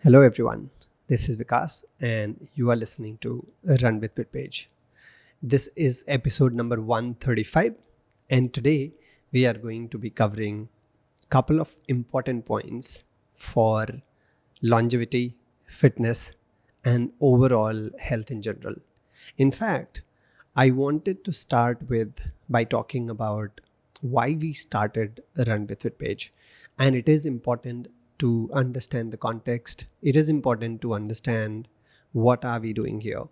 Hello everyone, this is Vikas and you are listening to Run with Fitpage. This is episode number 135 and today we are going to be covering a couple of important points for longevity, fitness and overall health in general. In fact, I wanted to start by talking about why we started Run with Fitpage, and it is important to understand the context. It is important to understand what are we doing here.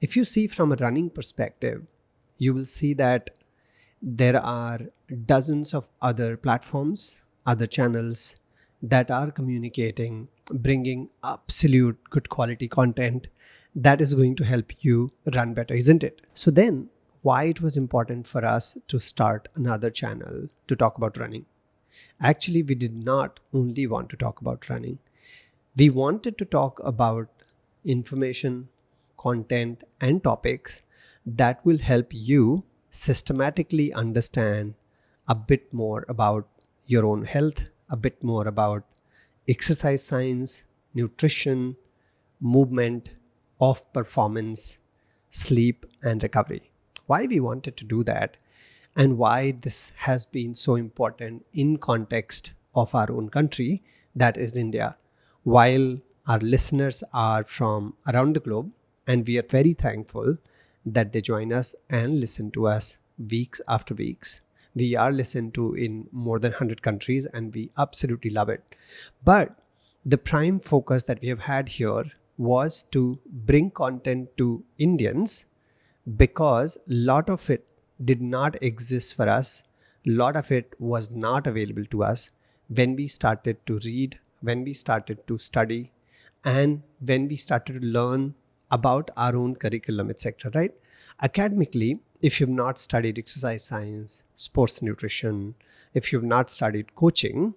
If you see from a running perspective, you will see that there are dozens of other platforms, other channels that are communicating, bringing absolute good quality content that is going to help you run better, isn't it? So then why it was important for us to start another channel to talk about running? Actually, we did not only want to talk about running. We wanted to talk about information, content, and topics that will help you systematically understand a bit more about your own health, a bit more about exercise science, nutrition, movement, off performance, sleep, and recovery. Why we wanted to do that and why this has been so important in context of our own country, that is India. While our listeners are from around the globe, and we are very thankful that they join us and listen to us weeks after weeks. We are listened to in more than 100 countries and we absolutely love it. But the prime focus that we have had here was to bring content to Indians because a lot of it did not exist for us. A lot of it was not available to us when we started to read, when we started to study, and when we started to learn about our own curriculum, etc. Right? Academically, if you've not studied exercise science, sports nutrition, if you've not studied coaching,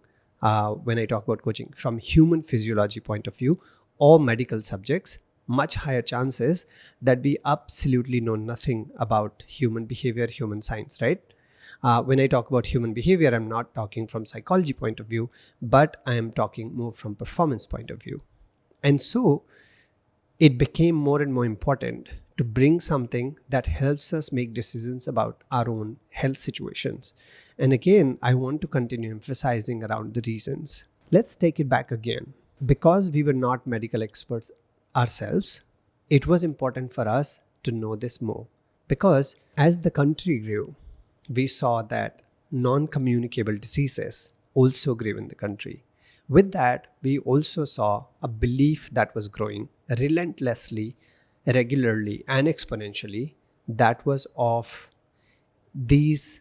when I talk about coaching from human physiology point of view or medical subjects, much higher chances that we absolutely know nothing about human behavior, human science, right? When I talk about human behavior, I'm not talking from psychology point of view, but I am talking more from performance point of view. And so it became more and more important to bring something that helps us make decisions about our own health situations. And again, I want to continue emphasizing around the reasons. Let's take it back again. Because we were not medical experts ourselves, it was important for us to know this more. Because as the country grew, we saw that non-communicable diseases also grew in the country. With that, we also saw a belief that was growing relentlessly, regularly, and exponentially, that was of these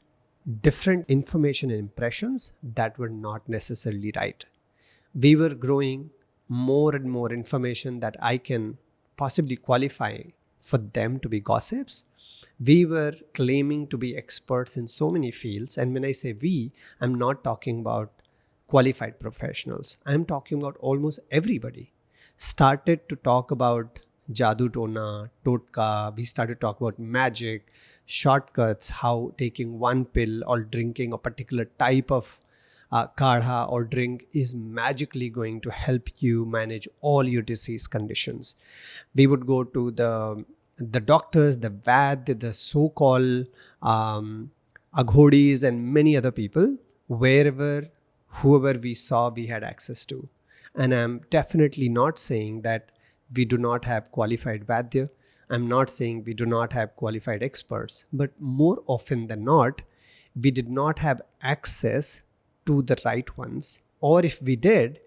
different information and impressions that were not necessarily right. We were growing more and more information that I can possibly qualify for them to be gossips. We were claiming to be experts in so many fields. And when I say we, I'm not talking about qualified professionals. I'm talking about almost everybody. Started to talk about Jadoo Tona, Totka. We started to talk about magic, shortcuts, how taking one pill or drinking a particular type of kadha or drink is magically going to help you manage all your disease conditions. We would go to the doctors, the Vad, the so-called aghodis and many other people, whoever we saw we had access to. And I'm definitely not saying that we do not have qualified Vadya. I'm not saying we do not have qualified experts, but more often than not, we did not have access to the right ones, or if we did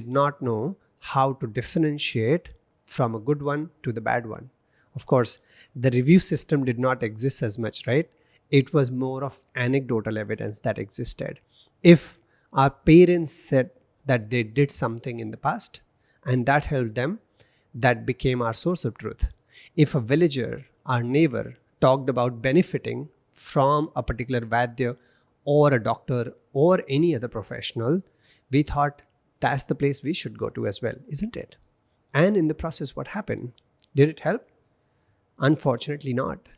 not know how to differentiate from a good one to the bad one. Of course, the review system did not exist as much, right? It was more of anecdotal evidence that existed. If our parents said that they did something in the past and that helped them, that became our source of truth. If a villager, our neighbor, talked about benefiting from a particular Vadya or a doctor or any other professional, we thought that's the place we should go to as well, isn't it? And in the process, what happened? Did it help? Unfortunately not.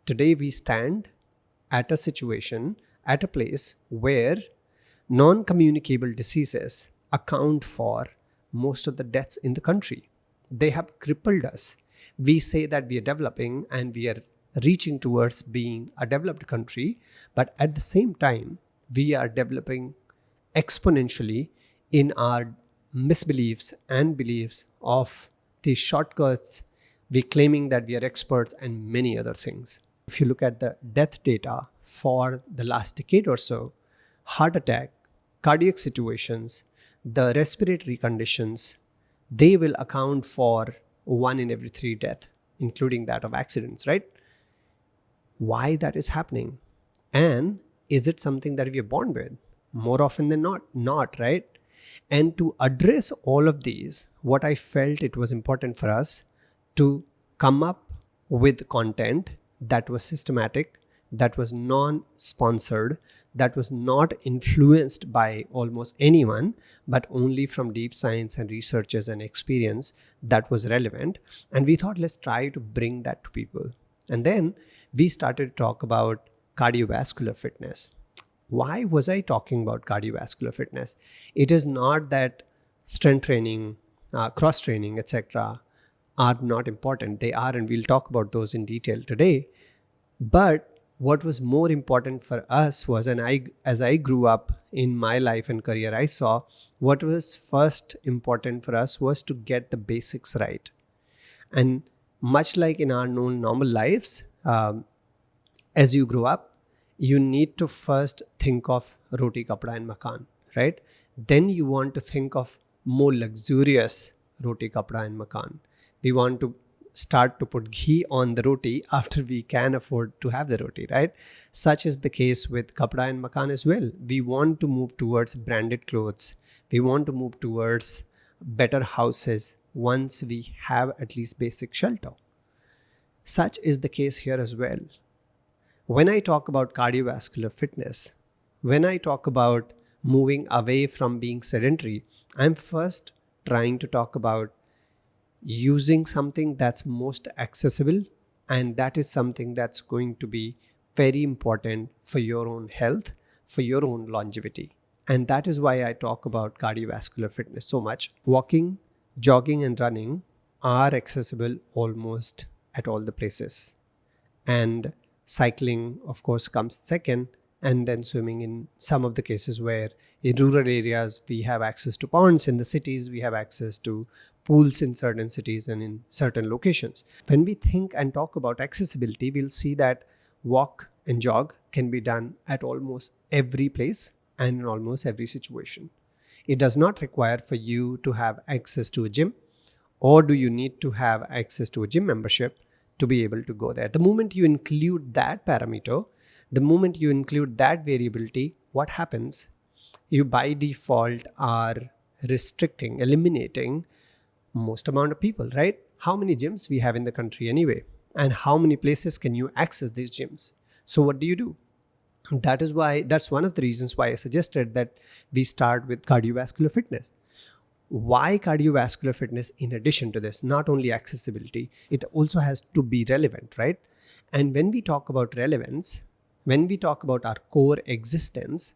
Today we stand at a situation, at a place where non-communicable diseases account for most of the deaths in the country. They have crippled us. We say that we are developing and we are reaching towards being a developed country, but at the same time, we are developing exponentially in our misbeliefs and beliefs of these shortcuts. We're claiming that we are experts and many other things. If you look at the death data for the last decade or so, heart attack, cardiac situations, the respiratory conditions, they will account for 1 in every 3 deaths, including that of accidents, right? Why that is happening? And is it something that we are born with? More often than not, right? And to address all of these, what I felt it was important for us to come up with content that was systematic, that was non-sponsored, that was not influenced by almost anyone, but only from deep science and researchers and experience that was relevant. And we thought, let's try to bring that to people. And then we started to talk about cardiovascular fitness. Why was I talking about cardiovascular fitness? It is not that strength training, cross training, etc. are not important. They are, and we'll talk about those in detail today. But what was more important for us was, as I grew up in my life and career, I saw what was first important for us was to get the basics right. And much like in our normal lives, as you grow up, you need to first think of roti, kapda and makan, right? Then you want to think of more luxurious roti, kapda and makan. We want to start to put ghee on the roti after we can afford to have the roti, right? Such is the case with kapda and makan as well. We want to move towards branded clothes. We want to move towards better houses once we have at least basic shelter. Such is the case here as well. When I talk about cardiovascular fitness, when I talk about moving away from being sedentary, I'm first trying to talk about using something that's most accessible, and that is something that's going to be very important for your own health, for your own longevity. And that is why I talk about cardiovascular fitness so much. Walking, jogging and running are accessible almost at all the places. And cycling, of course, comes second, and then swimming in some of the cases where in rural areas we have access to ponds, in the cities we have access to pools in certain cities and in certain locations. When we think and talk about accessibility, we'll see that walk and jog can be done at almost every place and in almost every situation. It does not require for you to have access to a gym, or do you need to have access to a gym membership to be able to go there. The moment you include that parameter, the moment you include that variability, what happens? You by default are restricting, eliminating most amount of people, right? How many gyms we have in the country anyway? And how many places can you access these gyms? So what do? That's one of the reasons why I suggested that we start with cardiovascular fitness. Why cardiovascular fitness? In addition to this, not only accessibility, it also has to be relevant, right? And when we talk about relevance, when we talk about our core existence,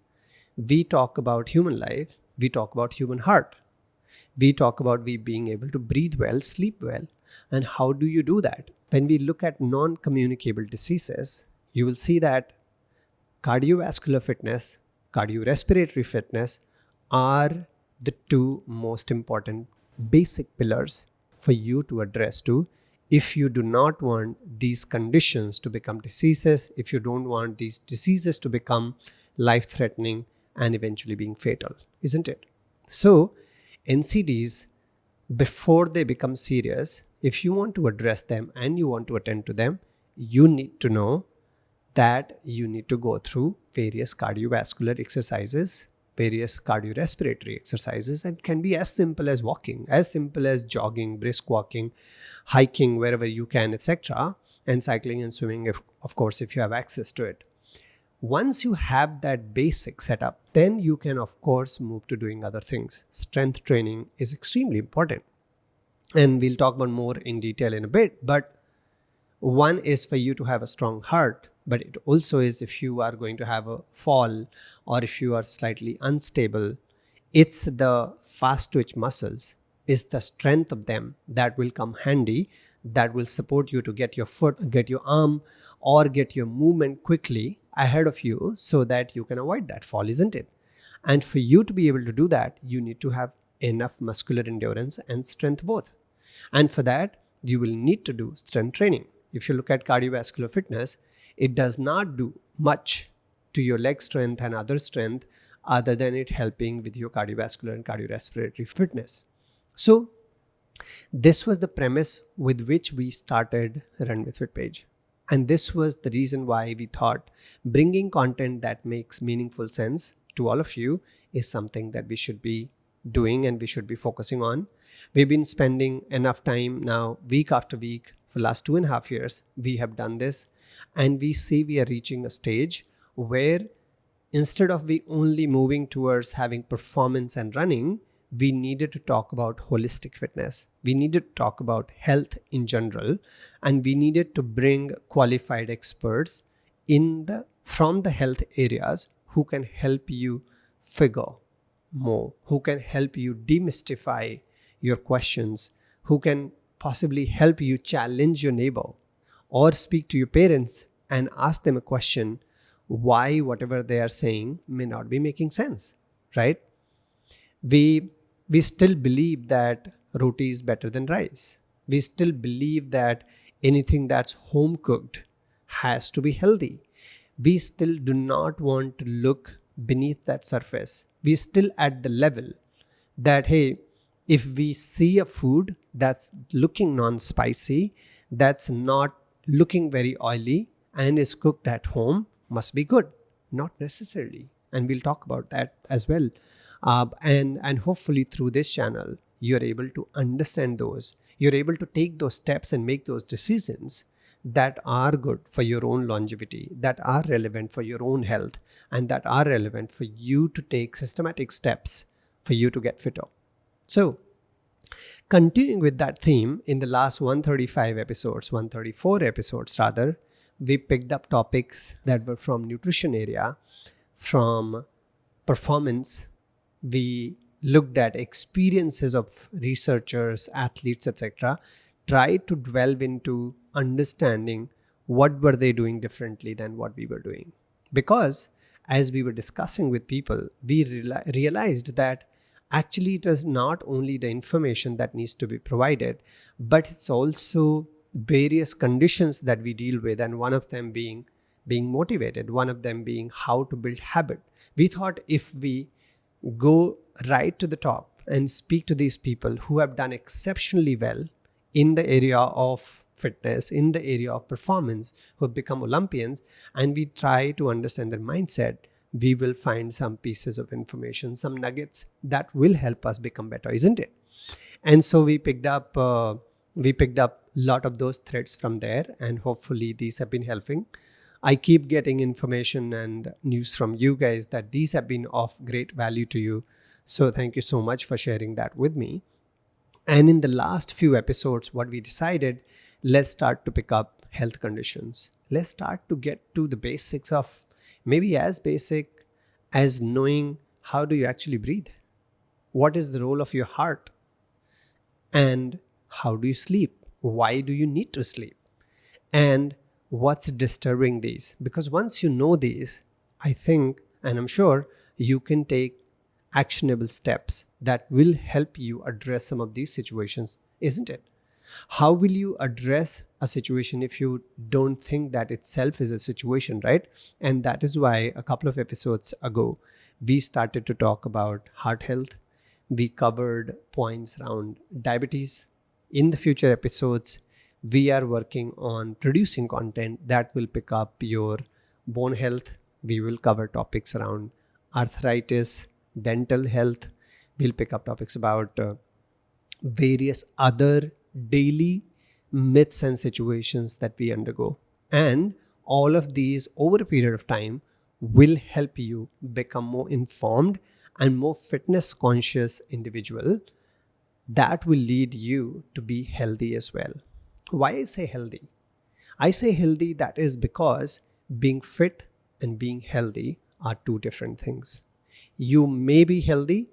we talk about human life, we talk about human heart. We talk about we being able to breathe well, sleep well. And how do you do that? When we look at non-communicable diseases, you will see that cardiovascular fitness, cardiorespiratory fitness are the two most important basic pillars for you to address to if you do not want these conditions to become diseases, if you don't want these diseases to become life-threatening and eventually being fatal, isn't it? So NCDs, before they become serious, if you want to address them and you want to attend to them, you need to know that you need to go through various cardiovascular exercises, various cardiorespiratory exercises, and can be as simple as walking, as simple as jogging, brisk walking, hiking wherever you can, etc., and cycling and swimming, of course, if you have access to it. Once you have that basic setup, then you can, of course, move to doing other things. Strength training is extremely important, and we'll talk about more in detail in a bit. But one is for you to have a strong heart, but it also is if you are going to have a fall or if you are slightly unstable, it's the fast twitch muscles is the strength of them that will come handy, that will support you to get your foot, get your arm, or get your movement quickly ahead of you so that you can avoid that fall, isn't it? And for you to be able to do that, you need to have enough muscular endurance and strength both. And for that, you will need to do strength training. If you look at cardiovascular fitness, it does not do much to your leg strength and other strength other than it helping with your cardiovascular and cardiorespiratory fitness. So this was the premise with which we started Run with Fitpage. And this was the reason why we thought bringing content that makes meaningful sense to all of you is something that we should be doing and we should be focusing on. We've been spending enough time now, week after week, for the last 2.5 years, we have done this. And we see we are reaching a stage where instead of we only moving towards having performance and running, we needed to talk about holistic fitness. We needed to talk about health in general, and we needed to bring qualified experts from the health areas who can help you figure more, who can help you demystify your questions, who can possibly help you challenge your neighbor or speak to your parents and ask them a question why whatever they are saying may not be making sense, right? We still believe that roti is better than rice. We still believe that anything that's home cooked has to be healthy. We still do not want to look beneath that surface. We still at the level that, hey, if we see a food that's looking non-spicy, that's not looking very oily and is cooked at home, must be good. Not necessarily. And we'll talk about that as well. And hopefully through this channel, you're able to understand those. You're able to take those steps and make those decisions that are good for your own longevity, that are relevant for your own health, and that are relevant for you to take systematic steps for you to get fitter. So, continuing with that theme, in the last 134 episodes rather, we picked up topics that were from nutrition area, from performance. We looked at experiences of researchers, athletes, etc., tried to delve into understanding what were they doing differently than what we were doing. Because as we were discussing with people, we realized that actually it is not only the information that needs to be provided, but it's also various conditions that we deal with, and one of them being motivated, one of them being how to build habit. We thought if we go right to the top and speak to these people who have done exceptionally well in the area of fitness, in the area of performance, who have become Olympians, and we try to understand their mindset, we will find some pieces of information, some nuggets that will help us become better, isn't it? And so we picked up a lot of those threads from there, and hopefully these have been helping. I keep getting information and news from you guys that these have been of great value to you. So thank you so much for sharing that with me. And in the last few episodes, what we decided, let's start to pick up health conditions. Let's start to get to the basics of maybe as basic as knowing how do you actually breathe? What is the role of your heart? And how do you sleep? Why do you need to sleep? And what's disturbing these? Because once you know these, I think, and I'm sure, you can take actionable steps that will help you address some of these situations, isn't it? How will you address a situation if you don't think that itself is a situation, right? And that is why a couple of episodes ago, we started to talk about heart health. We covered points around diabetes. In the future episodes, we are working on producing content that will pick up your bone health. We will cover topics around arthritis, dental health. We'll pick up topics about various other daily myths and situations that we undergo. And all of these over a period of time will help you become more informed and more fitness conscious individual that will lead you to be healthy as well. Why I say healthy? I say healthy, that is because being fit and being healthy are two different things. You may be healthy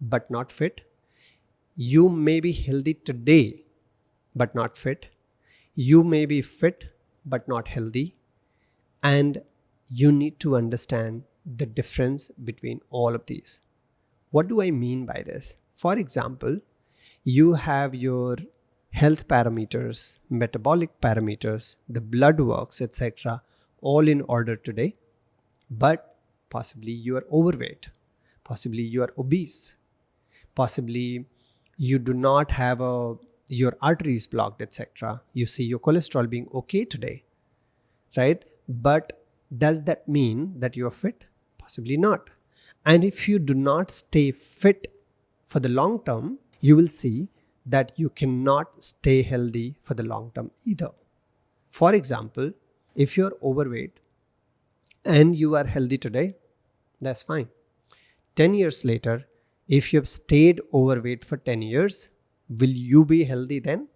but not fit. You may be healthy today, but not fit. You may be fit, but not healthy. And you need to understand the difference between all of these. What do I mean by this? For example, you have your health parameters, metabolic parameters, the blood works, etc., all in order today, but possibly you are overweight, possibly you are obese, possibly you do not have your arteries blocked, etc. You see your cholesterol being okay today, right? But does that mean that you're fit? Possibly not. And if you do not stay fit for the long term, you will see that you cannot stay healthy for the long term either. For example, if you're overweight and you are healthy today, that's fine. 10 years later, if you have stayed overweight for 10 years, will you be healthy then?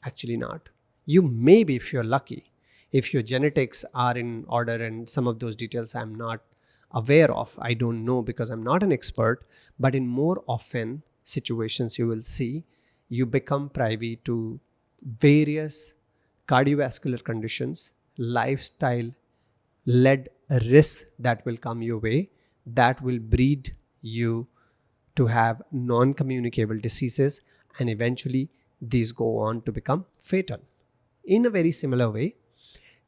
Actually not. You may be if you're lucky, if your genetics are in order, and some of those details I'm not aware of. I don't know because I'm not an expert, but in more often situations you will see you become privy to various cardiovascular conditions, lifestyle led risks that will come your way, that will breed you to have non-communicable diseases, and eventually these go on to become fatal. In a very similar way,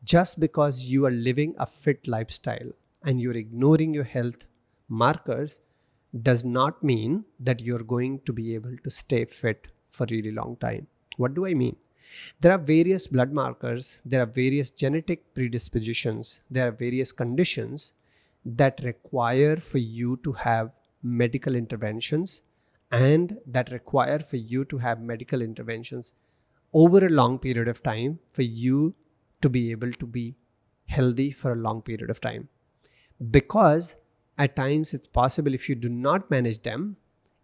just because you are living a fit lifestyle and you're ignoring your health markers does not mean that you're going to be able to stay fit for a really long time. What do I mean? There are various blood markers, there are various genetic predispositions, there are various conditions that require for you to have medical interventions, and that require for you to have medical interventions over a long period of time for you to be able to be healthy for a long period of time. Because at times it's possible, if you do not manage them,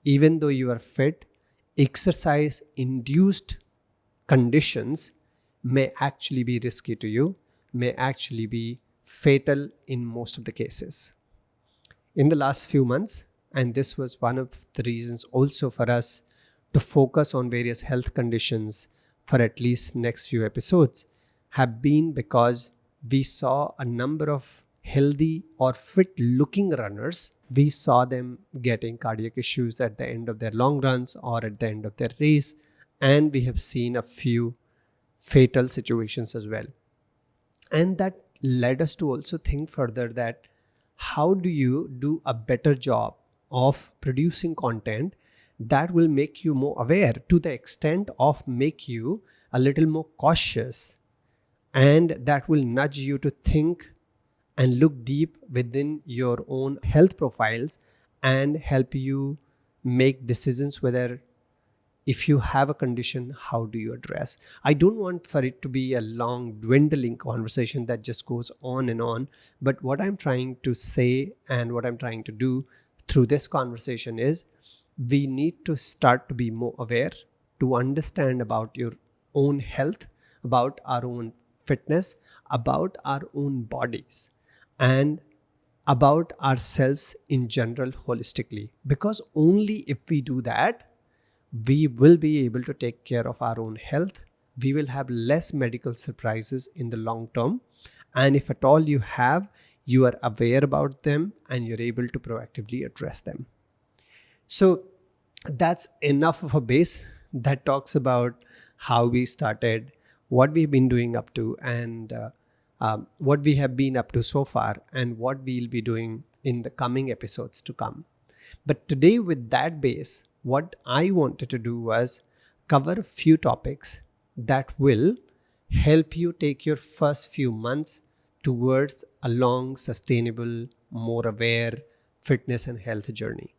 even though you are fit, exercise induced conditions may actually be risky to you, may actually be fatal in most of the cases. In the last few months, and this was one of the reasons also for us to focus on various health conditions for at least next few episodes, have been because we saw a number of healthy or fit looking runners. We saw them getting cardiac issues at the end of their long runs or at the end of their race, and we have seen a few fatal situations as well. And that led us to also think further that how do you do a better job of producing content that will make you more aware, to the extent of make you a little more cautious, and that will nudge you to think and look deep within your own health profiles and help you make decisions whether, if you have a condition, how do you address? I don't want for it to be a long dwindling conversation that just goes on and on. But what I'm trying to say and what I'm trying to do through this conversation is we need to start to be more aware, to understand about your own health, about our own fitness, about our own bodies, and about ourselves in general holistically. Because only if we do that, we will be able to take care of our own health. We will have less medical surprises in the long term. And if at all you have, you are aware about them and you're able to proactively address them. So that's enough of a base that talks about how we started, what we've been doing up to, and what we have been up to so far, and what we'll be doing in the coming episodes to come. But today, with that base, what I wanted to do was cover a few topics that will help you take your first few months towards a long, sustainable, more aware fitness and health journey.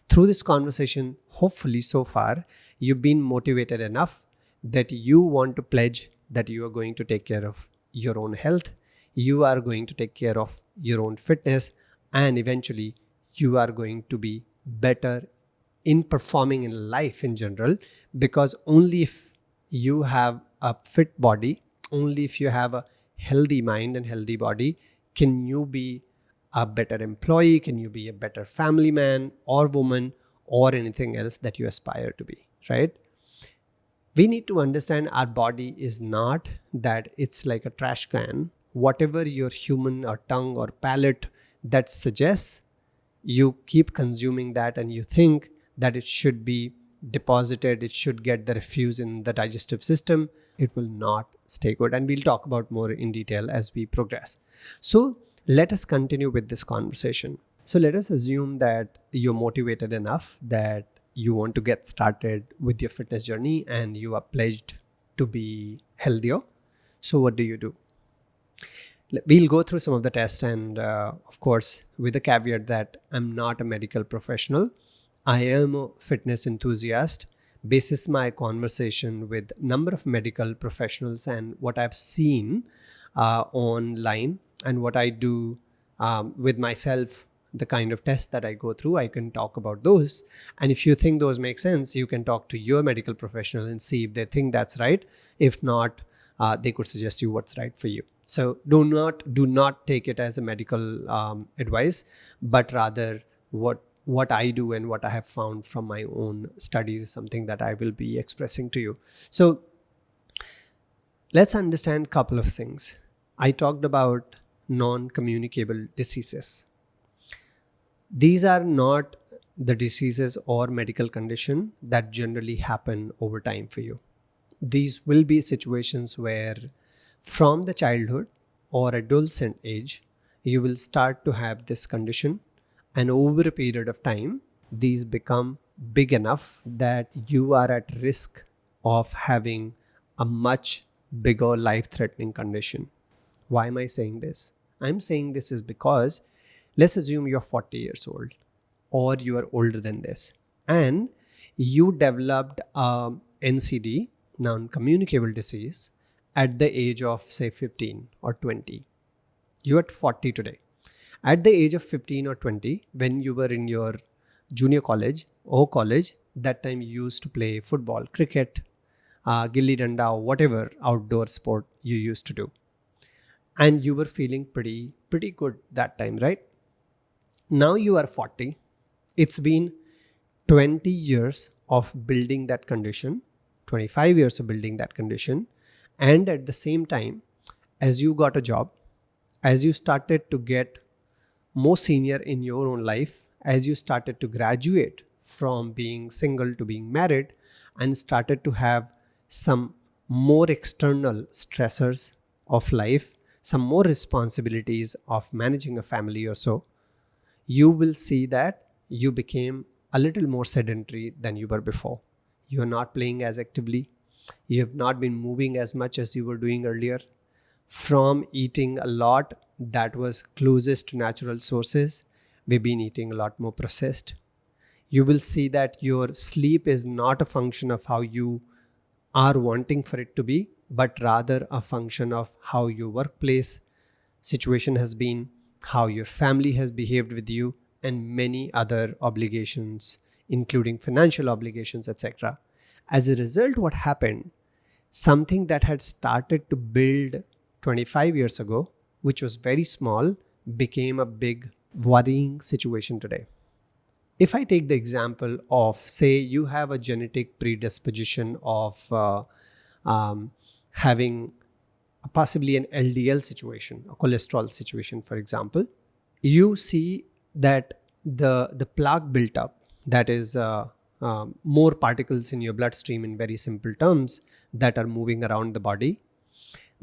Through this conversation, hopefully so far, you've been motivated enough that you want to pledge that you are going to take care of your own health, you are going to take care of your own fitness, and eventually you are going to be better in performing in life in general. Because only if you have a fit body, only if you have a healthy mind and healthy body, can you be a better employee, can you be a better family man or woman, or anything else that you aspire to be, right? We need to understand our body is not that it's like a trash can. Whatever your human or tongue or palate that suggests, you keep consuming that and you think that it should be deposited, it should get the refuse in the digestive system. It will not stay good. And we'll talk about more in detail as we progress. So let us continue with this conversation. So let us assume that you're motivated enough that you want to get started with your fitness journey and you are pledged to be healthier. So what do? We'll go through some of the tests and of course, with the caveat that I'm not a medical professional. I am a fitness enthusiast. Basis my conversation with a number of medical professionals and what I've seen online and what I do with myself, the kind of tests that I go through, I can talk about those. And if you think those make sense, you can talk to your medical professional and see if they think that's right. If not, they could suggest you what's right for you. So do not take it as a medical advice, but rather what I do and what I have found from my own studies is something that I will be expressing to you. So let's understand a couple of things. I talked about non-communicable diseases. These are not the diseases or medical condition that generally happen over time for you. These will be situations where from the childhood or adolescent age, you will start to have this condition, and over a period of time, these become big enough that you are at risk of having a much bigger life-threatening condition. Why am I saying this? I'm saying this is because let's assume you're 40 years old or you are older than this and you developed a NCD, non-communicable disease, at the age of say 15 or 20. You're at 40 today. At the age of 15 or 20, when you were in your junior college or college, that time you used to play football, cricket, gilli danda, or whatever outdoor sport you used to do. And you were feeling pretty good that time, right? Now you are 40. It's been 20 years of building that condition, 25 years of building that condition. And at the same time, as you got a job, as you started to get more senior in your own life, as you started to graduate from being single to being married and started to have some more external stressors of life, some more responsibilities of managing a family or so, you will see that you became a little more sedentary than you were before. You are not playing as actively. You have not been moving as much as you were doing earlier. From eating a lot that was closest to natural sources, we've been eating a lot more processed. You will see that your sleep is not a function of how you are wanting for it to be, but rather a function of how your workplace situation has been, how your family has behaved with you, and many other obligations, including financial obligations, etc. As a result, what happened? Something that had started to build 25 years ago, which was very small, became a big worrying situation today. If I take the example of, say, you have a genetic predisposition of having possibly an LDL situation, a cholesterol situation, for example, you see that the plaque built up, that is more particles in your bloodstream in very simple terms that are moving around the body.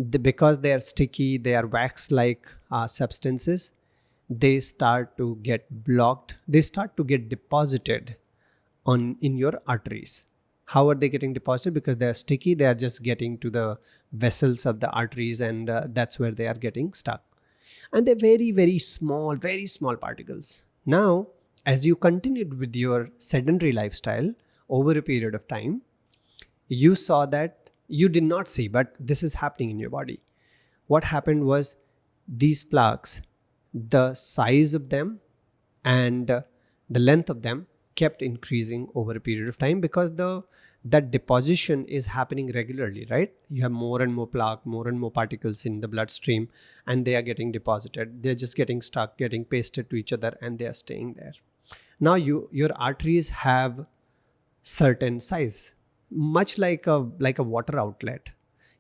Because they are sticky, they are wax-like substances, they start to get blocked, they start to get deposited in your arteries. How are they getting deposited? Because they are sticky, they are just getting to the vessels of the arteries, and that's where they are getting stuck. And they're very small particles. Now, as you continued with your sedentary lifestyle over a period of time, you saw that you did not see, but this is happening in your body. What happened was these plaques, the size of them and the length of them kept increasing over a period of time because that deposition is happening regularly, right? You have more and more plaque, more and more particles in the bloodstream, and they are getting deposited. They're just getting stuck, getting pasted to each other, and they are staying there. Now your arteries have certain size, much like a water outlet.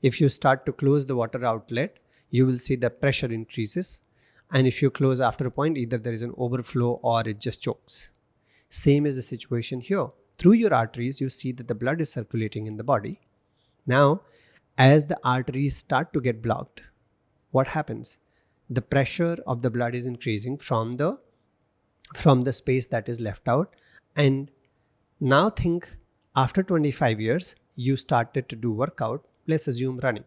If you start to close the water outlet, you will see the pressure increases, and if you close after a point, either there is an overflow or it just chokes. Same is the situation here. Through your arteries, you see that the blood is circulating in the body. Now, as the arteries start to get blocked, what happens? The pressure of the blood is increasing from the space that is left out. And now think, after 25 years, you started to do workout, let's assume running.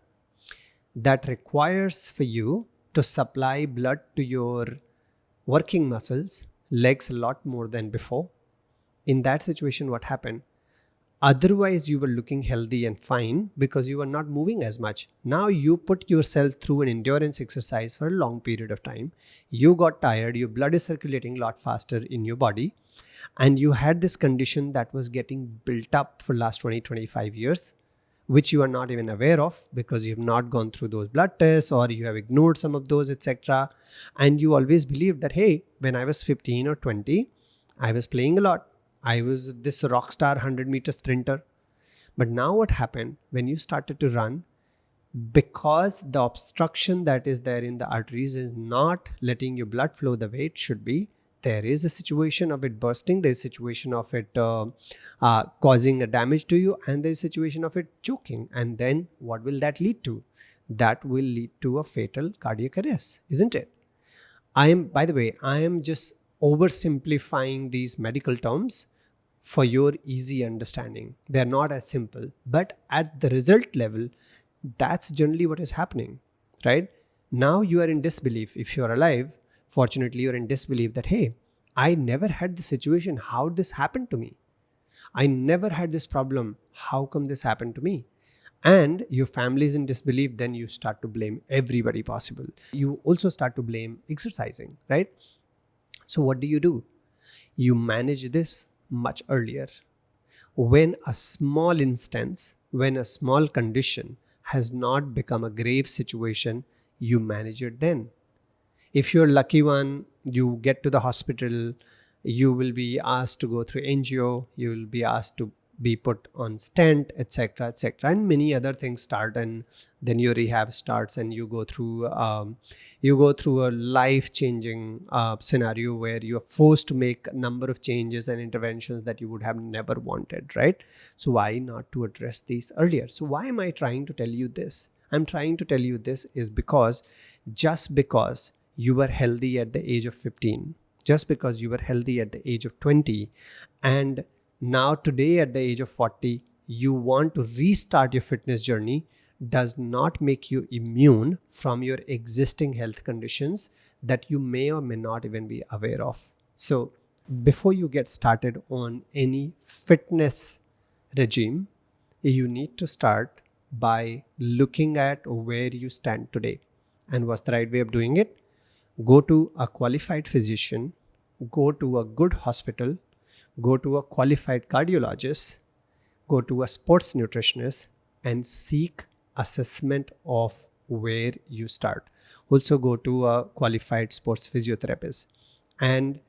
That requires for you to supply blood to your working muscles, legs, a lot more than before. In that situation, what happened? Otherwise, you were looking healthy and fine because you were not moving as much. Now you put yourself through an endurance exercise for a long period of time. You got tired, your blood is circulating a lot faster in your body, and you had this condition that was getting built up for last 20-25 years, which you are not even aware of because you have not gone through those blood tests, or you have ignored some of those, etc. And you always believed that, hey, when I was 15 or 20, I was playing a lot. I was this rock star 100-meter sprinter. But now what happened when you started to run? Because the obstruction that is there in the arteries is not letting your blood flow the way it should be, there is a situation of it bursting, there is a situation of it causing a damage to you, and there is a situation of it choking. And then what will that lead to? That will lead to a fatal cardiac arrest, isn't it? By the way, I am just oversimplifying these medical terms for your easy understanding. They're not as simple, but at the result level, that's generally what is happening, right? Now you are in disbelief. If you're alive, fortunately, you're in disbelief that, hey, I never had this situation. How did this happen to me? I never had this problem. How come this happened to me? And your family is in disbelief, then you start to blame everybody possible. You also start to blame exercising, right? So what do? You manage this much earlier. When a small instance, when a small condition has not become a grave situation, you manage it then. If you're a lucky one, you get to the hospital, you will be asked to go through angio, you will be asked to be put on stent, etc., etc., and many other things start, and then your rehab starts, and you go through a life-changing scenario where you are forced to make a number of changes and interventions that you would have never wanted, right? So why not to address these earlier? So why am I trying to tell you this? I'm trying to tell you this is because just because you were healthy at the age of 15, just because you were healthy at the age of 20, and now today at the age of 40, you want to restart your fitness journey, does not make you immune from your existing health conditions that you may or may not even be aware of. So before you get started on any fitness regime, you need to start by looking at where you stand today. And what's the right way of doing it? Go to a qualified physician, go to a good hospital, go to a qualified cardiologist, go to a sports nutritionist, and seek assessment of where you start. Also go to a qualified sports physiotherapist and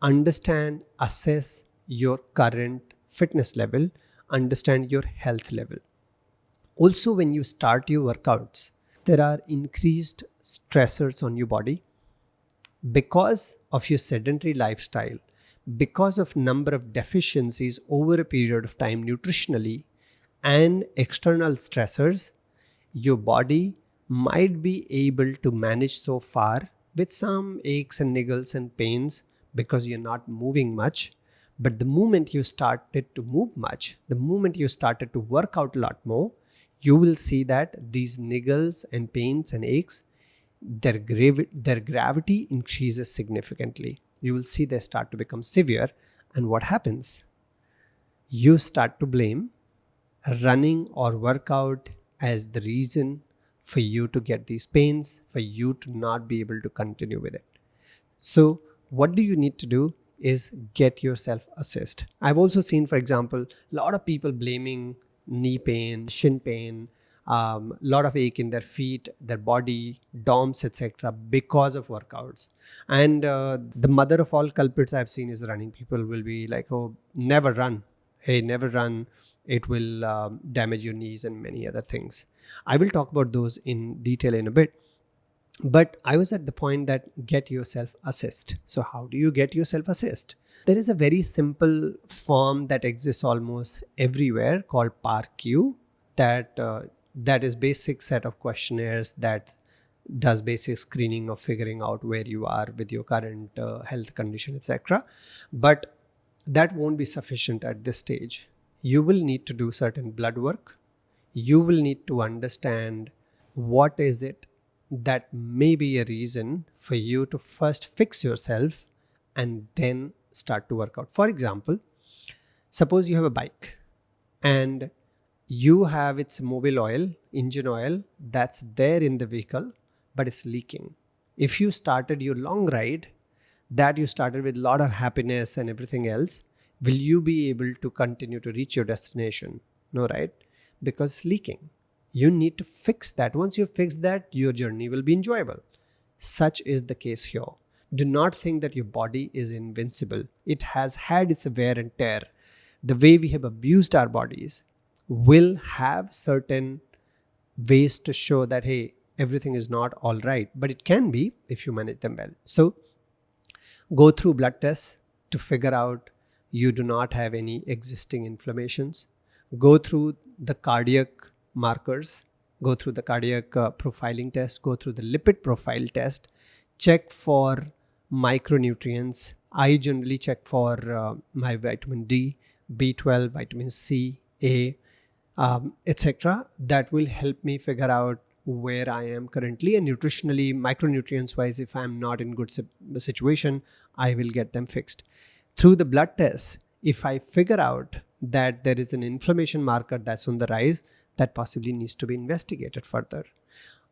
understand, assess your current fitness level, understand your health level. Also, when you start your workouts, there are increased stressors on your body because of your sedentary lifestyle, because of number of deficiencies over a period of time nutritionally and external stressors. Your body might be able to manage so far with some aches and niggles and pains because you're not moving much. But the moment you started to move much, the moment you started to work out a lot more, you will see that these niggles and pains and aches, their gravity increases significantly. You will see they start to become severe. And what happens? You start to blame running or workout as the reason for you to get these pains, for you to not be able to continue with it. So what you need to do is get yourself assessed. I've also seen, for example, a lot of people blaming knee pain, shin pain, lot of ache in their feet, their body, DOMS, etc. because of workouts. And the mother of all culprits I've seen is running. People will be like, oh, never run. Hey, never run. It will damage your knees and many other things. I will talk about those in detail in a bit. But I was at the point that get yourself assessed. So how do you get yourself assessed? There is a very simple form that exists almost everywhere called PARQ that is basic set of questionnaires that does basic screening of figuring out where you are with your current health condition, etc. But that won't be sufficient at this stage. You will need to do certain blood work. You will need to understand what is it that may be a reason for you to first fix yourself and then start to work out. For example, suppose you have a bike and you have its mobile oil, engine oil, that's there in the vehicle, but it's leaking. If you started your long ride, that you started with a lot of happiness and everything else, will you be able to continue to reach your destination? No, right? Because it's leaking. You need to fix that. Once you fix that, your journey will be enjoyable. Such is the case here. Do not think that your body is invincible. It has had its wear and tear. The way we have abused our bodies will have certain ways to show that, hey, everything is not all right. But it can be if you manage them well. So go through blood tests to figure out you do not have any existing inflammations. Go through the cardiac markers, go through the cardiac profiling test, go through the lipid profile test, check for micronutrients. I generally check for my vitamin D, B12, vitamin C, A, etc. That will help me figure out where I am currently, and nutritionally, micronutrients wise, if I'm not in good situation, I will get them fixed. Through the blood test, if I figure out that there is an inflammation marker that's on the rise, that possibly needs to be investigated further.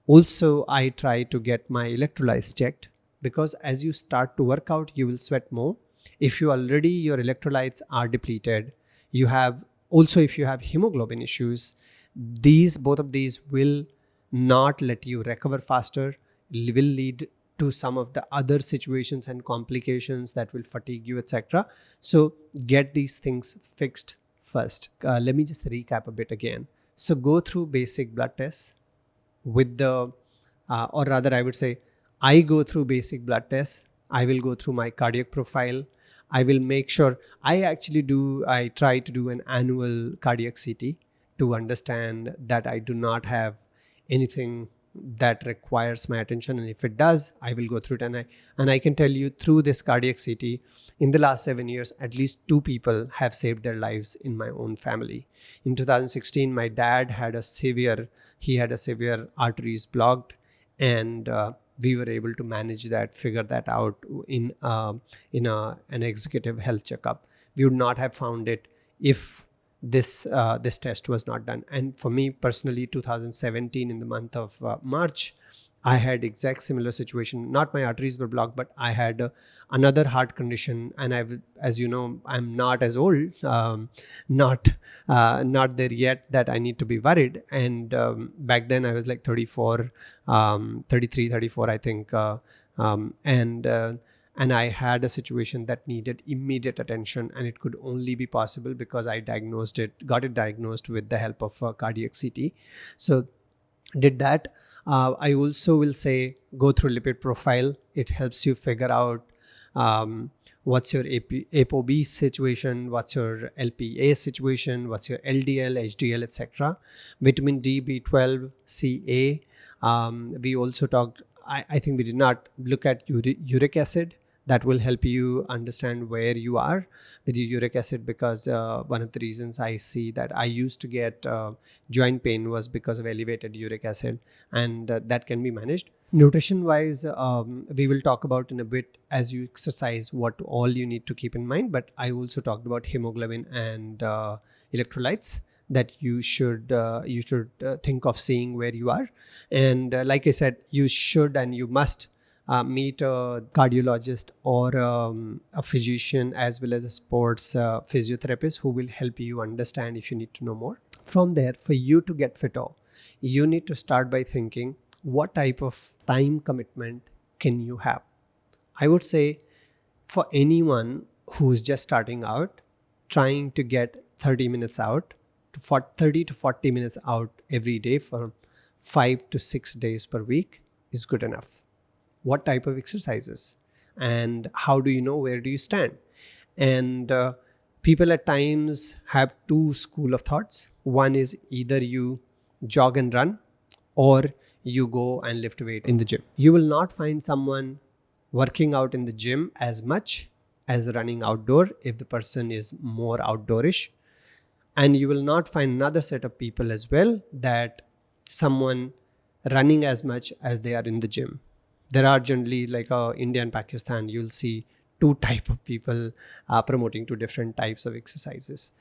Also, I try to get my electrolytes checked, because as you start to work out, you will sweat more. If you already, your electrolytes are depleted, you have also, if you have hemoglobin issues, both of these will not let you recover faster, will lead to some of the other situations and complications that will fatigue you, etc. So get these things fixed first. Let me just recap a bit again. So go through basic blood tests with or rather I would say, I go through basic blood tests. I will go through my cardiac profile. I will make sure I try to do an annual cardiac CT to understand that I do not have anything that requires my attention, and if it does, I will go through it. And I can tell you, through this cardiac CT, in the last 7 years, at least 2 people have saved their lives in my own family. In 2016, my dad had a severe arteries blocked, and we were able to manage that, figure that out in an executive health checkup. We would not have found it if this test was not done. And for me personally, 2017 in the month of March, I had exact similar situation. Not my arteries were blocked, but I had another heart condition, and as you know, I'm not as old, not there yet that I need to be worried. And back then I was like 34, 33, 34, I think, and I had a situation that needed immediate attention, and it could only be possible because I got it diagnosed with the help of a cardiac CT. So did that. I also will say, go through lipid profile. It helps you figure out what's your ApoB situation, what's your LPA situation, what's your LDL, HDL, etc. Vitamin D, B12, CA. We also talked, I think we did not look at uric acid. That will help you understand where you are with your uric acid, because one of the reasons I see that I used to get joint pain was because of elevated uric acid, and that can be managed. Nutrition wise, we will talk about in a bit as you exercise what all you need to keep in mind, but I also talked about hemoglobin and electrolytes that you should think of seeing where you are. And like I said, you should and you must meet a cardiologist or a physician, as well as a sports physiotherapist, who will help you understand if you need to know more. From there, for you to get fitter, you need to start by thinking, what type of time commitment can you have? I would say for anyone who's just starting out, trying to get 30 minutes out, 30 to 40 minutes out every day for 5 to 6 days per week is good enough. What type of exercises? And how do you know where do you stand? And people at times have two school of thoughts. One is either you jog and run, or you go and lift weight in the gym. You will not find someone working out in the gym as much as running outdoor if the person is more outdoorish. And you will not find another set of people as well, that someone running as much as they are in the gym. There are generally, like India and Pakistan, you'll see two type of people promoting two different types of exercises.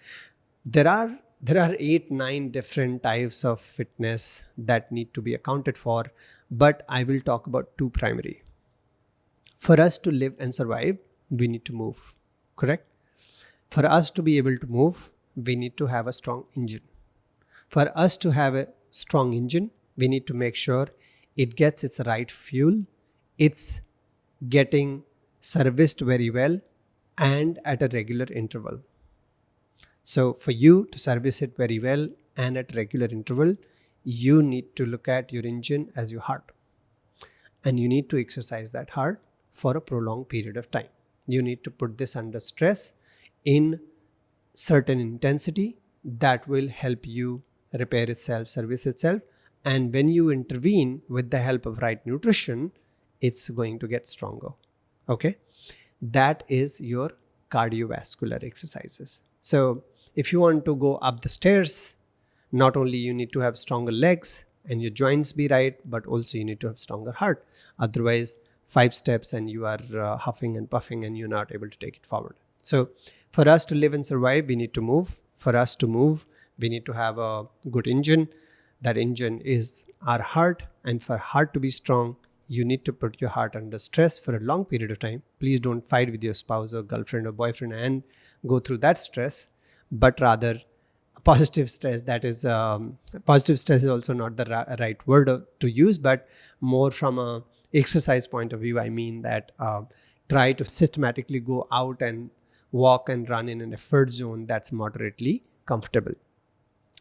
There are 8-9 different types of fitness that need to be accounted for, but I will talk about two primary. For us to live and survive, we need to move, correct? For us to be able to move, we need to have a strong engine. For us to have a strong engine, we need to make sure it gets its right fuel, it's getting serviced very well and at a regular interval. So for you to service it very well and at regular interval, you need to look at your engine as your heart. And you need to exercise that heart for a prolonged period of time. You need to put this under stress in certain intensity that will help you repair itself, service itself. And when you intervene with the help of right nutrition, it's going to get stronger. Okay? That is your cardiovascular exercises. So if you want to go up the stairs, not only you need to have stronger legs and your joints be right, but also you need to have stronger heart. Otherwise, 5 steps and you are huffing and puffing and you're not able to take it forward. So for us to live and survive, we need to move. For us to move, we need to have a good engine. That engine is our heart. And for heart to be strong, you need to put your heart under stress for a long period of time. Please don't fight with your spouse or girlfriend or boyfriend and go through that stress, but rather positive stress. That is, positive stress is also not the right word to use, but more from a exercise point of view, I mean that try to systematically go out and walk and run in an effort zone that's moderately comfortable.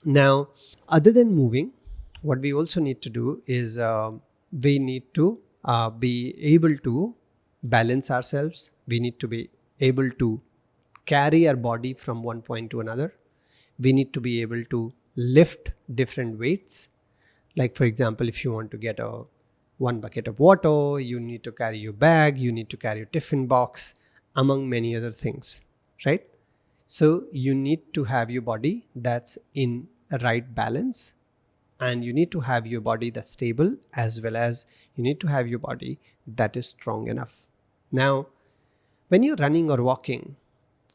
Now, other than moving, what we also need to do is we need to be able to balance ourselves. We need to be able to carry our body from one point to another. We need to be able to lift different weights. Like, for example, if you want to get one bucket of water, you need to carry your bag, you need to carry your tiffin box, among many other things, right? So you need to have your body that's in a right balance, and you need to have your body that's stable, as well as you need to have your body that is strong enough. Now, when you're running or walking,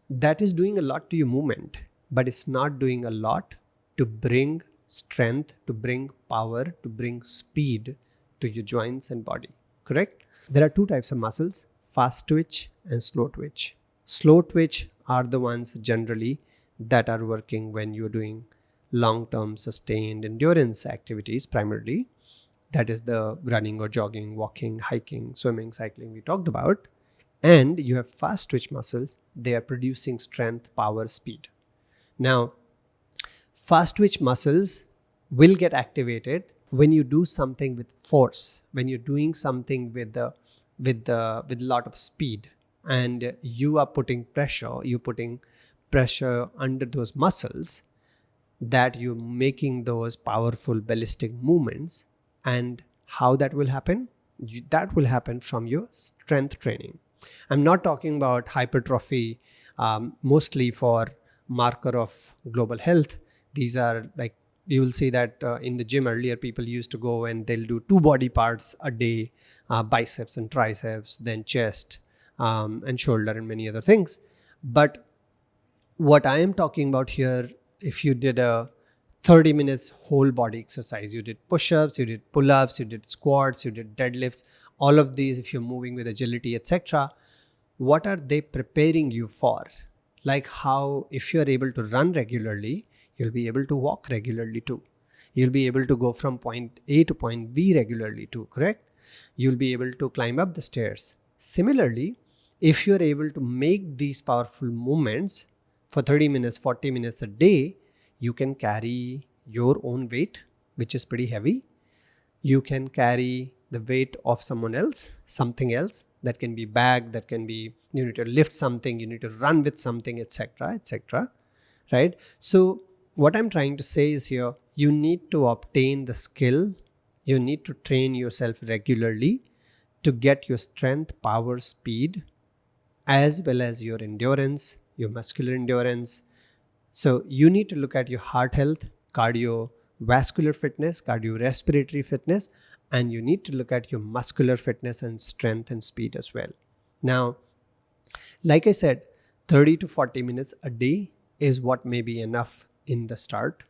that is doing a lot to your movement, but it's not doing a lot to bring strength, to bring power, to bring speed to your joints and body, correct? There are two types of muscles, fast twitch and slow twitch. Slow twitch are the ones generally that are working when you're doing long-term sustained endurance activities primarily. That is the running or jogging, walking, hiking, swimming, cycling we talked about. And you have fast twitch muscles. They are producing strength, power, speed. Now, fast twitch muscles will get activated when you do something with force, when you're doing something with a lot of speed, and you are putting pressure, you're putting pressure under those muscles, that you're making those powerful ballistic movements. And how that will happen? That will happen from your strength training. I'm not talking about hypertrophy, mostly for marker of global health. These are like, you will see that in the gym earlier, people used to go and they'll do 2 body parts a day, biceps and triceps, then chest and shoulder and many other things. But what I am talking about here, if you did a 30 minutes whole body exercise, you did push-ups, you did pull-ups, you did squats, you did deadlifts, all of these, if you're moving with agility, etc., what are they preparing you for? Like how, if you're able to run regularly, you'll be able to walk regularly too. You'll be able to go from point A to point B regularly too, correct? You'll be able to climb up the stairs. Similarly, if you're able to make these powerful movements for 30 minutes, 40 minutes a day, you can carry your own weight, which is pretty heavy. You can carry the weight of someone else, something else. That can be bag, that can be, you need to lift something, you need to run with something, etc., etc. Right? So what I'm trying to say is here, you need to obtain the skill, you need to train yourself regularly to get your strength, power, speed, as well as your endurance, your muscular endurance. So you need to look at your heart health, cardiovascular fitness, cardiorespiratory fitness, and you need to look at your muscular fitness and strength and speed as well. Now, like I said, 30 to 40 minutes a day is what may be enough in the start.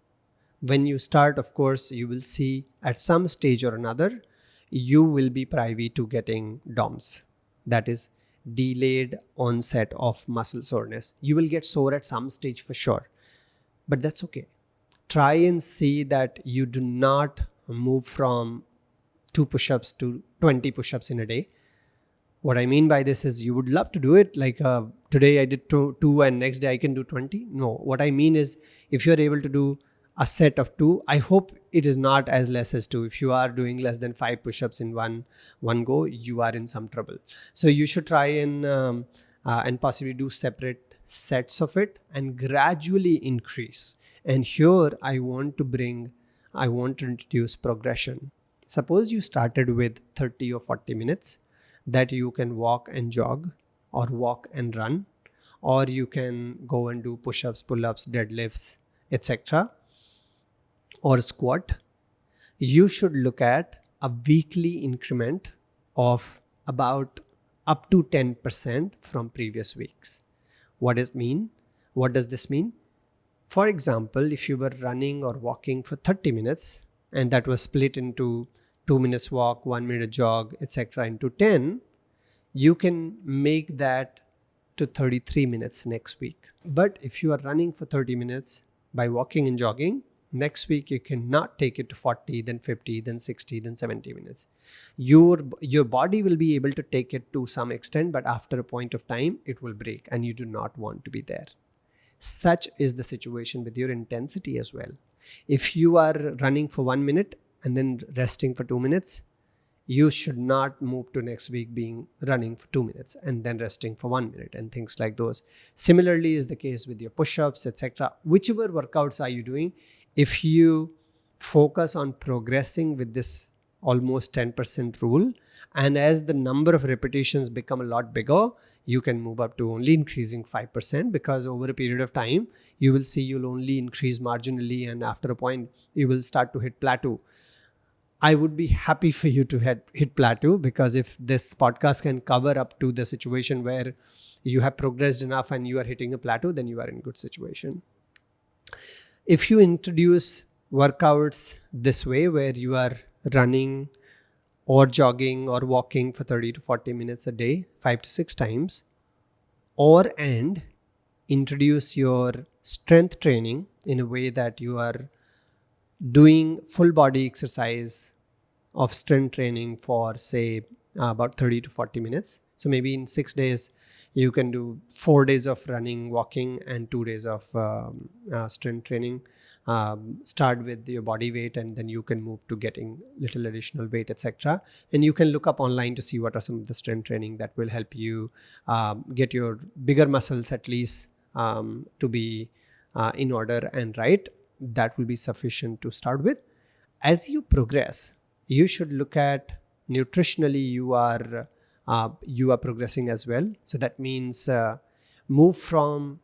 When you start, of course, you will see at some stage or another, you will be privy to getting DOMS. That is delayed onset of muscle soreness. You will get sore at some stage for sure, but that's okay. Try and see that you do not move from 2 push-ups to 20 push-ups in a day. What I mean by this is you would love to do it like today I did two and next day I can do 20. No, what I mean is if you're able to do a set of 2, I hope it is not as less as 2. If you are doing less than 5 push-ups in one go, you are in some trouble. So you should try and possibly do separate sets of it and gradually increase. And here I want to introduce progression. Suppose you started with 30 or 40 minutes that you can walk and jog or walk and run, or you can go and do push-ups, pull-ups, deadlifts, etc. or squat. You should look at a weekly increment of about up to 10% from previous weeks. What does this mean? For example, if you were running or walking for 30 minutes and that was split into 2 minutes walk, 1 minute jog, etc. into 10, you can make that to 33 minutes next week. But if you are running for 30 minutes by walking and jogging, next week you cannot take it to 40, then 50, then 60, then 70 minutes. Your body will be able to take it to some extent, but after a point of time, it will break and you do not want to be there. Such is the situation with your intensity as well. If you are running for 1 minute and then resting for 2 minutes, you should not move to next week being running for 2 minutes and then resting for 1 minute and things like those. Similarly is the case with your push-ups, etc. Whichever workouts are you doing, if you focus on progressing with this almost 10% rule, and as the number of repetitions become a lot bigger, you can move up to only increasing 5%, because over a period of time, you will see you'll only increase marginally, and after a point, you will start to hit plateau. I would be happy for you to hit plateau, because if this podcast can cover up to the situation where you have progressed enough and you are hitting a plateau, then you are in good situation. If you introduce workouts this way, where you are running or jogging or walking for 30 to 40 minutes a day, 5 to 6 times, and introduce your strength training in a way that you are doing full body exercise of strength training for say about 30 to 40 minutes. So maybe in 6 days, you can do 4 days of running, walking, and 2 days of strength training. Start with your body weight, and then you can move to getting little additional weight, etc. And you can look up online to see what are some of the strength training that will help you get your bigger muscles at least to be in order and right. That will be sufficient to start with. As you progress, you should look at nutritionally you are progressing as well. So that means move from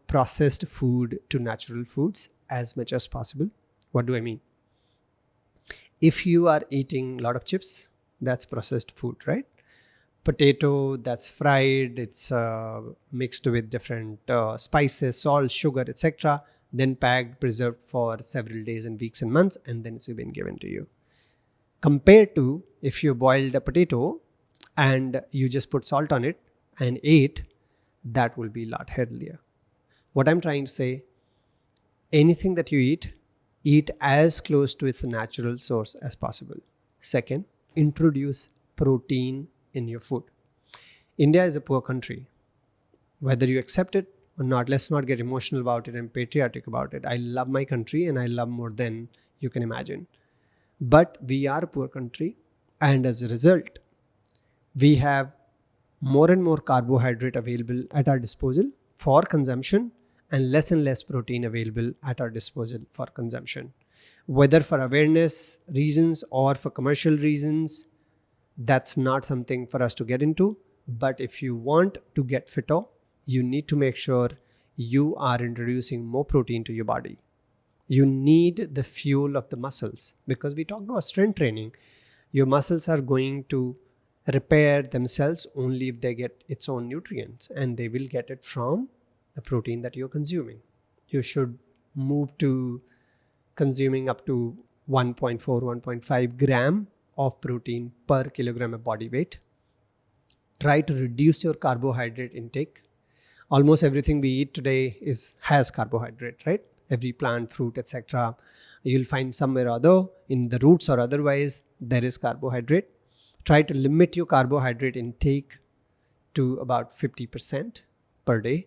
processed food to natural foods as much as possible. What do I mean? If you are eating a lot of chips, that's processed food, right? Potato, that's fried, it's mixed with different spices, salt, sugar, etc. Then packed, preserved for several days and weeks and months, and then it's been given to you. Compared to if you boiled a potato and you just put salt on it and ate, that will be a lot healthier. What I'm trying to say, anything that you eat Eat as close to its natural source as possible. Second, introduce protein in your food. India is a poor country. Whether you accept it or not, let's not get emotional about it and patriotic about it. I love my country and I love more than you can imagine. But we are a poor country, and as a result, we have more and more carbohydrate available at our disposal for consumption and less protein available at our disposal for consumption. Whether for awareness reasons or for commercial reasons, that's not something for us to get into. But if you want to get fitter, you need to make sure you are introducing more protein to your body. You need the fuel of the muscles, because we talked about strength training. Your muscles are going to repair themselves only if they get its own nutrients, and they will get it from the protein that you're consuming. You should move to consuming up to 1.4, 1.5 gram of protein per kilogram of body weight. Try to reduce your carbohydrate intake. Almost everything we eat today has carbohydrate, right? Every plant, fruit, etc. You'll find somewhere or other in the roots or otherwise there is carbohydrate. Try to limit your carbohydrate intake to about 50% per day.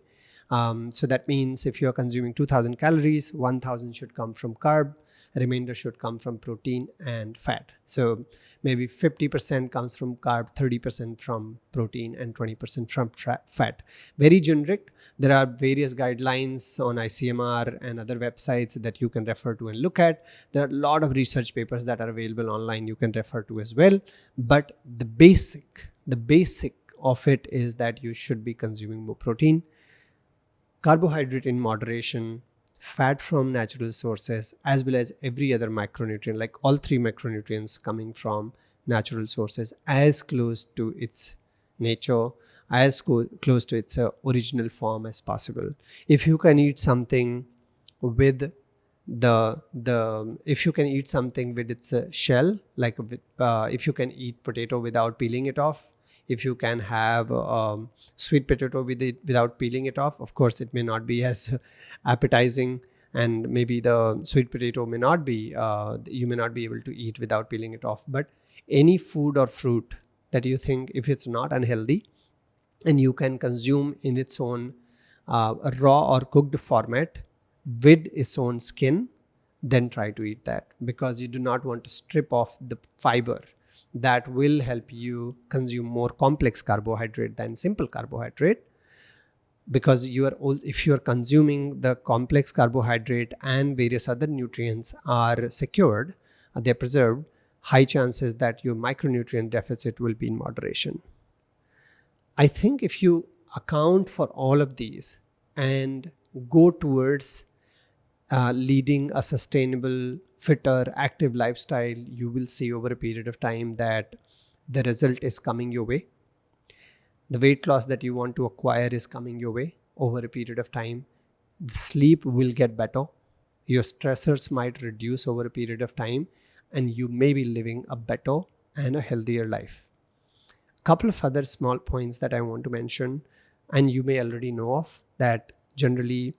So that means if you're consuming 2000 calories, 1000 should come from carb, remainder should come from protein and fat. So maybe 50% comes from carb, 30% from protein, and 20% from fat. Very generic. There are various guidelines on ICMR and other websites that you can refer to and look at. There are a lot of research papers that are available online you can refer to as well. But the basic of it is that you should be consuming more protein, carbohydrate in moderation, fat from natural sources, as well as every other macronutrient, like all three macronutrients coming from natural sources, as close to its nature, as close to its original form as possible. If you can eat something with if you can eat something with its shell, like if you can eat potato without peeling it off, if you can have sweet potato with it without peeling it off, of course it may not be as appetizing, and maybe the sweet potato may not be you may not be able to eat without peeling it off. But any food or fruit that you think, if it's not unhealthy and you can consume in its own raw or cooked format with its own skin, then try to eat that, because you do not want to strip off the fiber that will help you consume more complex carbohydrate than simple carbohydrate. Because if you are consuming the complex carbohydrate and various other nutrients are secured, they're preserved, high chances that your micronutrient deficit will be in moderation. I think if you account for all of these and go towards leading a sustainable, fitter, active lifestyle, you will see over a period of time that the result is coming your way. The weight loss that you want to acquire is coming your way over a period of time. The sleep will get better. Your stressors might reduce over a period of time, and you may be living a better and a healthier life. A couple of other small points that I want to mention, and you may already know of, that generally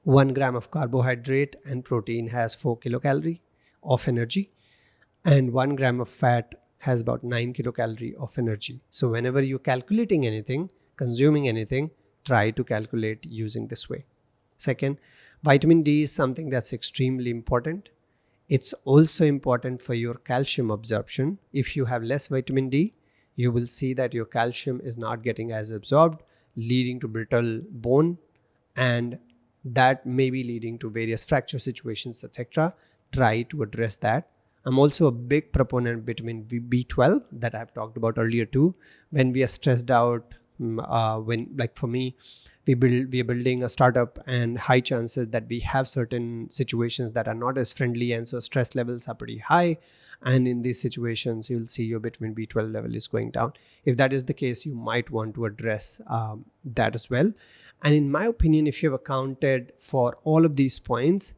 1 gram of carbohydrate and protein has 4 kilocalorie of energy, and 1 gram of fat has about 9 kilocalorie of energy. So whenever you're calculating anything, consuming anything, try to calculate using this way. Second, vitamin D is something that's extremely important. It's also important for your calcium absorption. If you have less vitamin D, you will see that your calcium is not getting as absorbed, leading to brittle bone, and that may be leading to various fracture situations, etc. Try to address that. I'm also a big proponent of vitamin B12 that I've talked about earlier too. When we are stressed out, like for me, we are building a startup, and high chances that we have certain situations that are not as friendly, and so stress levels are pretty high. And in these situations, you'll see your vitamin B12 level is going down. If that is the case, you might want to address that as well. And in my opinion, if you've accounted for all of these points,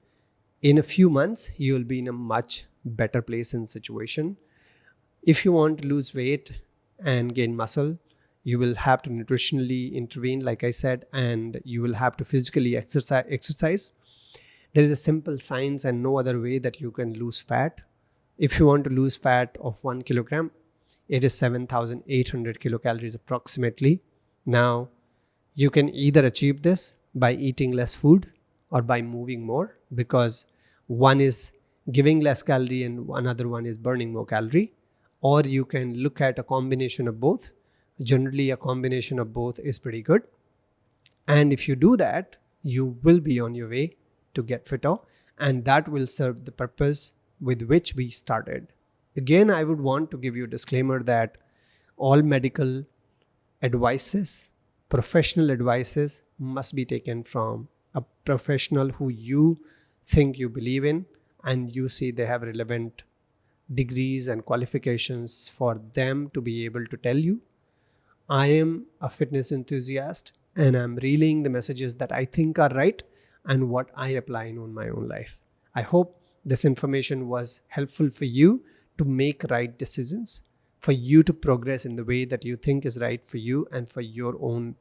in a few months, you'll be in a much better place and situation. If you want to lose weight and gain muscle, you will have to nutritionally intervene, like I said, and you will have to physically exercise. There is a simple science and no other way that you can lose fat. If you want to lose fat of 1 kilogram, it is 7,800 kilocalories approximately. Now, you can either achieve this by eating less food or by moving more, because one is giving less calorie and another one is burning more calorie. Or you can look at a combination of both. Generally, a combination of both is pretty good. And if you do that, you will be on your way to get fitter, and that will serve the purpose with which we started. Again, I would want to give you a disclaimer that all medical advices, professional advices, must be taken from a professional who you think you believe in and you see they have relevant degrees and qualifications for them to be able to tell you. I am a fitness enthusiast and I'm relaying the messages that I think are right and what I apply in my own life. I hope this information was helpful for you to make right decisions, for you to progress in the way that you think is right for you and for your own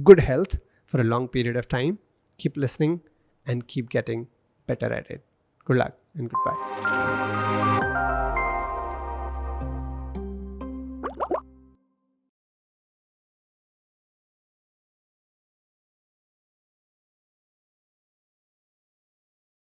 good health for a long period of time. Keep listening and keep getting better at it. Good luck and goodbye.